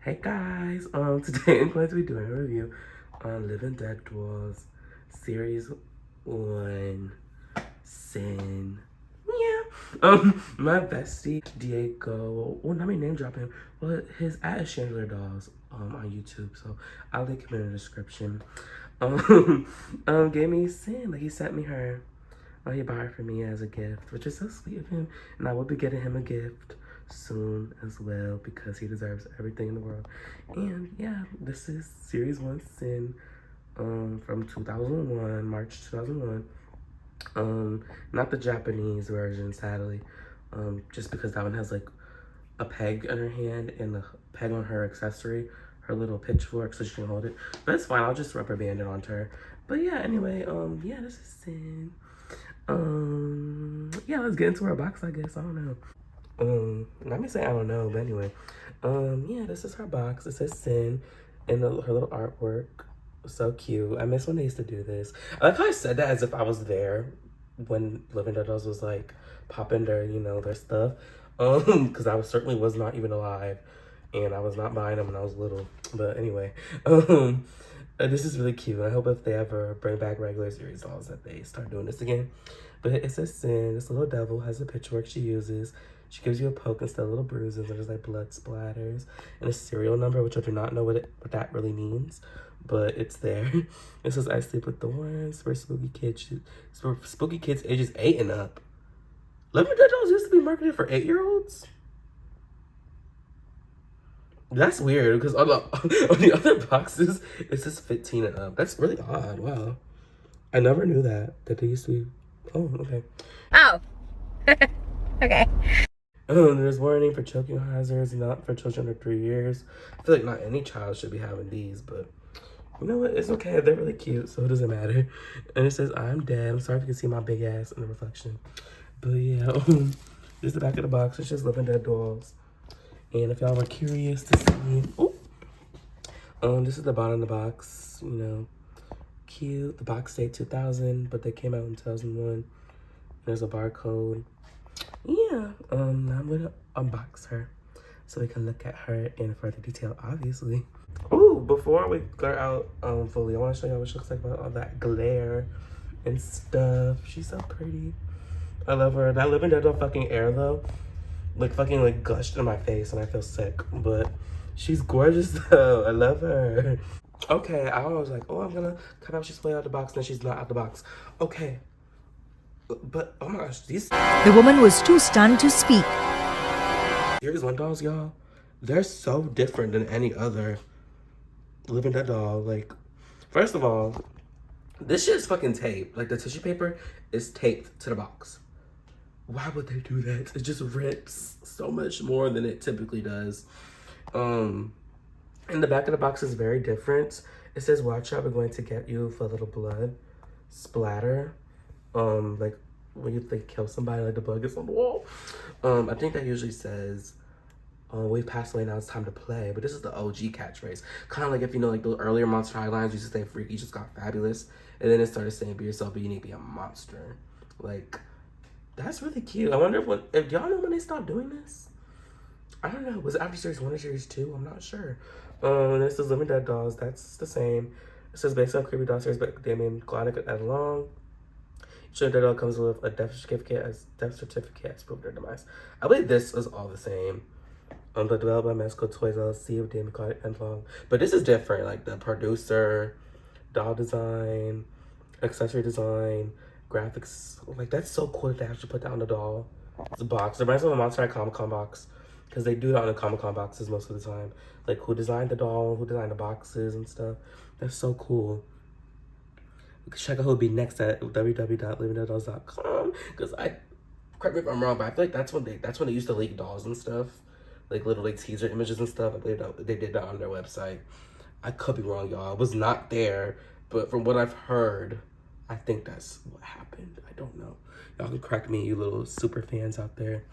Hey guys, today I'm going to be doing a review on Living Dead Dolls Series 1 Sin. Yeah. My bestie Diego, well, not me name drop him, but his at is Chandler Dolls on YouTube, so I'll link him in the description. Gave me Sin, like he sent me her. He bought her for me as a gift, which is so sweet of him. And I will be getting him a gift soon as well because he deserves everything in the world. And yeah, this is Series 1 Sin from 2001, March 2001. Not the Japanese version, sadly. Just because that one has like a peg in her hand and a peg on her accessory, her little pitchfork so she can hold it. But it's fine, I'll just rubber band it onto her. But yeah, anyway, yeah, this is Sin. Yeah, let's get into our box, I guess. I don't know. Let me say I don't know, but anyway. Yeah, this is her box. It says Sin and her little artwork. So cute. I miss when they used to do this. I like how I said that as if I was there when Living Dead Dolls was like popping their, their stuff. Because I certainly was not even alive. And I was not buying them when I was little. But anyway, this is really cute. I hope if they ever bring back regular series dolls that they start doing this again. But it says Sin. This little devil has a pitchfork she uses. She gives you a poke instead of little bruises, and there's like blood splatters and a serial number, which I do not know what that really means, but it's there. It says I sleep with thorns for spooky kids ages 8 and up. Living Dead Dolls used to be marketed for 8-year-olds. That's weird because on the other boxes it says 15 and up. That's really odd. Wow, I never knew that they used to be. Oh, okay. Oh, okay. There's warning for choking hazards, not for children under 3 years. I feel like not any child should be having these, but you know what? It's okay. They're really cute, so it doesn't matter. And it says, I'm dead. I'm sorry if you can see my big ass in the reflection. But yeah, this is the back of the box. It's just Living Dead Dolls. And if y'all were curious to see, this is the bottom of the box, cute. The box say 2000, but they came out in 2001. There's a barcode. Yeah, now I'm gonna unbox her so we can look at her in further detail, obviously. Ooh, before we go out fully, I want to show y'all what she looks like with all that glare and stuff. She's so pretty. I love her. That Living Dead Doll fucking air though, like gushed in my face and I feel sick, but she's gorgeous though. I love her. Okay, I was like, oh, I'm gonna come out. She's way out the box, and then she's not out the box. Okay. But, oh my gosh, these... The woman was too stunned to speak. Series 1 dolls, y'all, they're so different than any other Living Dead doll. Like, first of all, this shit's fucking taped. Like, the tissue paper is taped to the box. Why would they do that? It just rips so much more than it typically does. And the back of the box is very different. It says, watch out, we're going to get you for a little blood splatter. Like when you kill somebody, like the blood gets on the wall. I think that usually says, we've passed away, now it's time to play. But this is the OG catchphrase. Kind of like if you know, like the earlier Monster High lines used to say, freaky just got fabulous. And then it started saying, be yourself, but you need to be a monster. Like, that's really cute. I wonder if y'all know when they stopped doing this? I don't know. Was it after Series 1 or Series 2? I'm not sure. This is Living Dead Dolls. That's the same. It says based on Creepy Doll series by Damien Glonick at Long. Sure, that all comes with a death certificate as proof of their demise. I believe this is all the same. The developed by Mesco Toys LLC with Damien Clark and Long. But this is different. Like the producer, doll design, accessory design, graphics. Like that's so cool that they actually put that on the doll. It's a box. It reminds me of a Monster High Comic Con box. Because they do that on the Comic Con boxes most of the time. Like who designed the doll, who designed the boxes and stuff. That's so cool. Check out who'll be next at www.livingdeaddolls.com because correct me if I'm wrong, but I feel like that's when they used to leak dolls and stuff, like little like teaser images and stuff. I believe they did that on their website. I could be wrong, y'all. I was not there, but from what I've heard, I think that's what happened. I don't know. Y'all can correct me, you little super fans out there.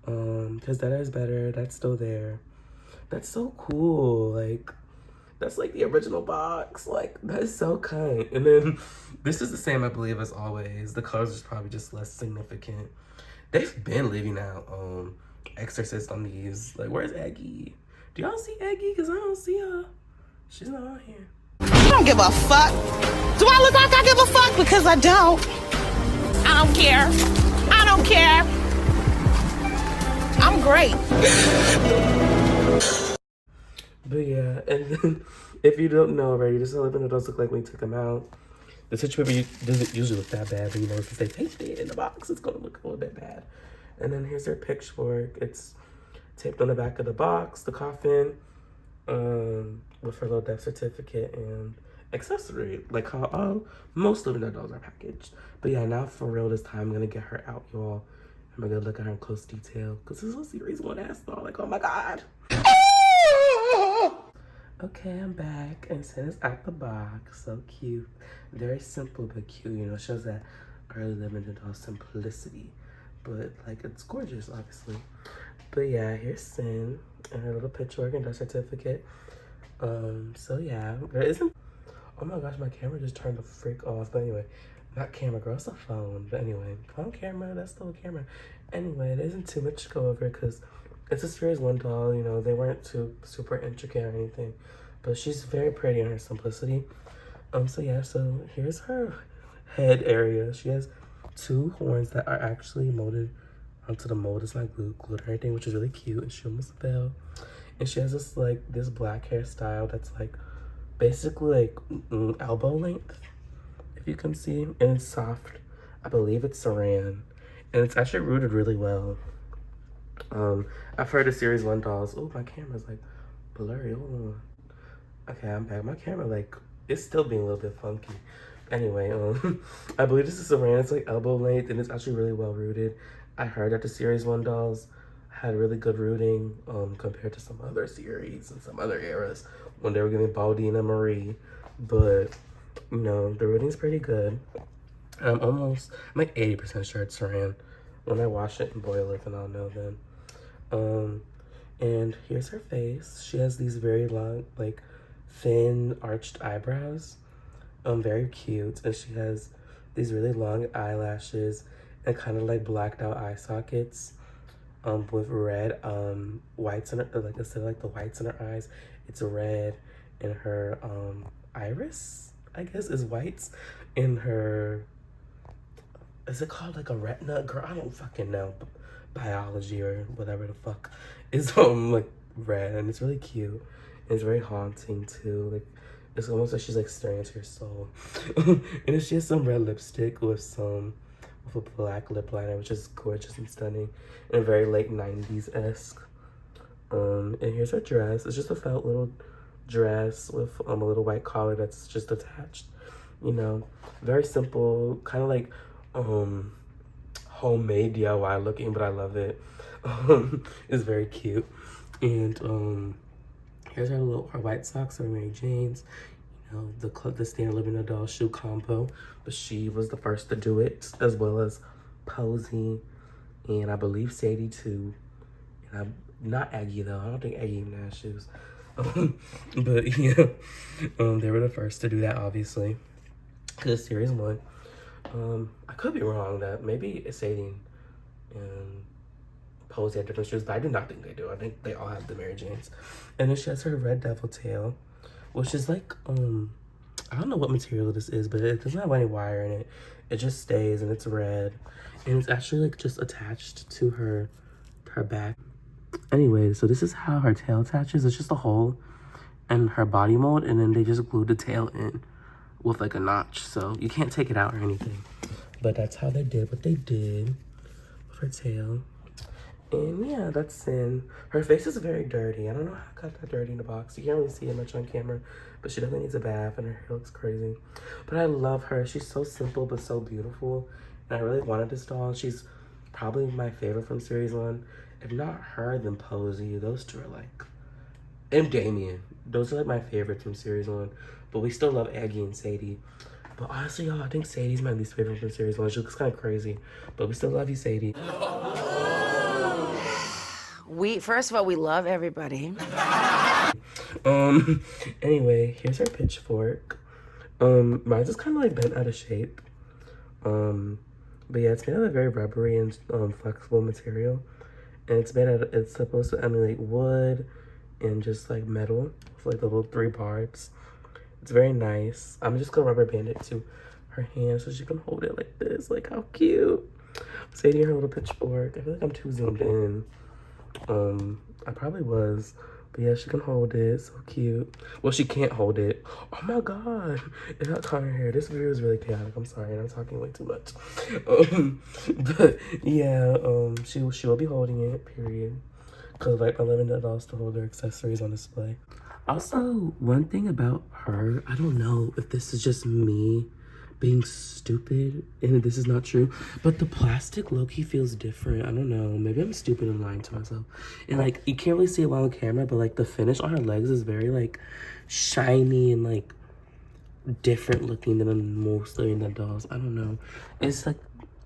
Because that is better. That's still there. That's so cool. Like. That's like the original box. Like, that is so kind. And then this is the same, I believe, as always. The colors is probably just less significant. They've been leaving out Exorcist on these. Like, where's Aggie? Do y'all see Eggy? Because I don't see her. She's not on here. I don't give a fuck. Do I look like I give a fuck? Because I don't. I don't care. I don't care. I'm great. But yeah, and then if you don't know already, this is what it does look like when you took them out. The tissue paper doesn't usually look that bad, but you know, since they taped it in the box, it's gonna look a little bit bad. And then here's their pitchfork. It's taped on the back of the box, the coffin, with her little death certificate and accessory, like how most Living Dead dolls are packaged. But yeah, now for real this time, I'm gonna get her out, y'all. I'm gonna look at her in close detail, because this is a series 1 ass doll. Like, oh my god. Okay, I'm back, and Santa's out the box. So cute. Very simple but cute, you know, shows that early Living Dead doll simplicity. But like, it's gorgeous, obviously. But yeah, here's Sin and her little pitchfork and death certificate. So yeah, there isn't. Oh my gosh, my camera just turned the freak off. But anyway, not camera, girl, it's a phone. But anyway, phone camera, that's still a camera. Anyway, there isn't too much to go over because it's a series 1 doll, you know, they weren't too super intricate or anything. But she's very pretty in her simplicity. So yeah, so here's her head area. She has 2 horns that are actually molded onto the mold. It's not glued or anything, which is really cute. And she almost fell. And she has this like this black hairstyle that's like basically like elbow length, if you can see, and it's soft. I believe it's saran, and it's actually rooted really well. I've heard of series 1 dolls. Oh, my camera's like blurry. Hold on. Okay, I'm back. My camera like it's still being a little bit funky. Anyway, I believe this is saran. It's like elbow length, and it's actually really well rooted. I heard that the series 1 dolls had really good rooting compared to some other series and some other eras when they were giving Baldine and Marie. But you know, the rooting's pretty good. I'm like 80% sure it's saran. When I wash it and boil it, then I'll know then. And here's her face. She has these very long, like thin arched eyebrows. Very cute. And she has these really long eyelashes and kind of like blacked out eye sockets. With red whites in her, like instead of like the whites in her eyes, it's red. And her iris, I guess, is whites. In her, is it called like a retina? Girl, I don't fucking know. Biology or whatever the fuck is like red, and it's really cute. And it's very haunting too. Like it's almost like she's like staring into your soul. And she has some red lipstick with a black lip liner, which is gorgeous and stunning, and very late 90s-esque. And here's her dress. It's just a felt little dress with a little white collar that's just attached. You know, very simple, kind of like homemade DIY looking, but I love it. It's very cute. And here's her white socks or Mary Jane's. You know, the standard Living Dead doll shoe combo, but she was the first to do it, as well as Posey, and I believe Sadie too. And not Aggie though. I don't think Aggie even has shoes. But yeah, they were the first to do that, obviously, because it's series 1. I could be wrong that maybe Sadie and Posey have different shoes, but I do not think they do. I think they all have the Mary Janes. And then she has her red devil tail, which is like, I don't know what material this is, but it doesn't have any wire in it. It just stays, and it's red. And it's actually like just attached to her back. Anyway, so this is how her tail attaches. It's just a hole in her body mold, and then they just glued the tail in with like a notch. So you can't take it out or anything. But that's how they did what they did with her tail. And yeah, that's Sin. Her face is very dirty. I don't know how I got that dirty in the box. You can't really see it much on camera, but she definitely needs a bath, and her hair looks crazy. But I love her. She's so simple but so beautiful. And I really wanted this doll. She's probably my favorite from series 1. If not her, then Posey. Those two are like, and Damien. Those are like my favorites from series 1. But we still love Aggie and Sadie. But honestly, y'all, I think Sadie's my least favorite from series 1. She looks kind of crazy, but we still love you, Sadie. First of all, we love everybody. Anyway, here's her pitchfork. Mine's just kind of like bent out of shape. But yeah, it's made out of a very rubbery and flexible material. And it's supposed to emulate wood in just like metal with like the little 3 parts. It's very nice. I'm just gonna rubber band it to her hand so she can hold it like this. Like, how cute. Sadie and her little pitchfork. I feel like I'm too zoomed in. I probably was. But yeah, she can hold it. So cute. Well, she can't hold it. Oh my god. It got caught in her hair. This video is really chaotic. I'm sorry. I'm talking way too much. But yeah, she will be holding it, period. Because like my $11 dolls to hold their accessories on display. Also, one thing about her, I don't know if this is just me being stupid and this is not true, but the plastic low-key feels different. I don't know, maybe I'm stupid and lying to myself. And like, you can't really see it well on camera, but like the finish on her legs is very like shiny and like different looking than most $11 dolls. I don't know. It's like,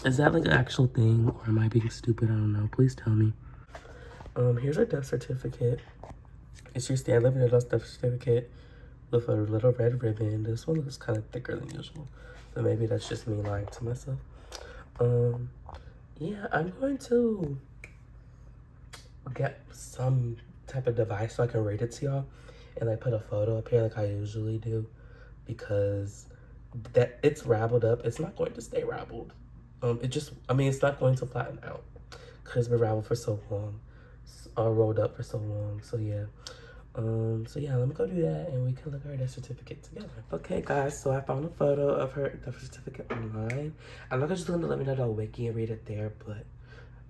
is that like an actual thing or am I being stupid? I don't know. Please tell me. Here's her death certificate. It's your standard $11 death certificate with a little red ribbon. This one looks kind of thicker than usual. So maybe that's just me lying to myself. Yeah, I'm going to get some type of device so I can rate it to y'all and like put a photo up here like I usually do, because that it's raveled up. It's not going to stay raveled. It's not going to flatten out because it's been raveled for so long, or rolled up for so long. So yeah. So yeah, let me go do that and we can look at her death certificate together. Okay guys, so I found a photo of her death certificate online. I'm not just going to $11 wiki and read it there, but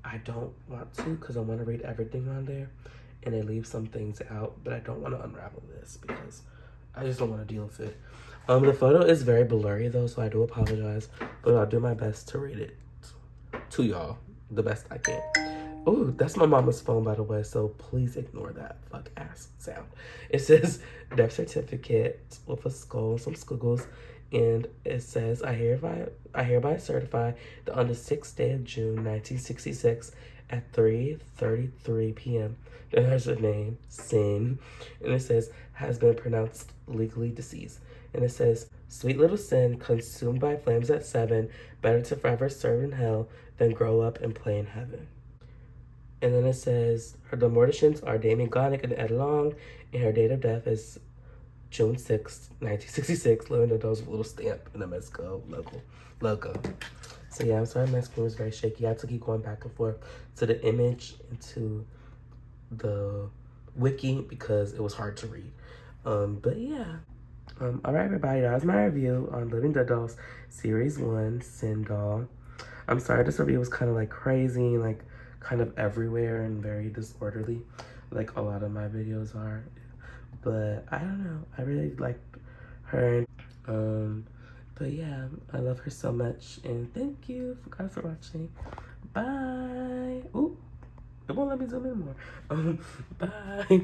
I don't want to because I want to read everything on there and it leaves some things out, but I don't want to unravel this because I just don't want to deal with it. The photo is very blurry though, so I do apologize, but I'll do my best to read it to y'all the best I can. Oh, that's my mama's phone, by the way, so please ignore that fuck ass sound. It says death certificate with a skull and some squiggles, and it says, I hereby certify that on the 6th day of June, 1966, at 3:33 p.m., there has a name, Sin, and it says, has been pronounced legally deceased. And it says, sweet little Sin, consumed by flames at 7, better to forever serve in hell than grow up and play in heaven. And then it says, the morticians are Damien Gonick and Ed Long, and her date of death is June 6, 1966, $11 with a little stamp and a Mezco logo. So yeah, I'm sorry my screen was very shaky. I had to keep going back and forth to the image and to the wiki because it was hard to read. But yeah. Alright everybody, that was my review on Living Dead Dolls Series 1, Sin Doll. I'm sorry, this review was kind of like crazy, like kind of everywhere and very disorderly, like a lot of my videos are. But I don't know, I really liked her. But yeah, I love her so much, and thank you guys for watching. Bye. Ooh, it won't let me zoom in more. Bye.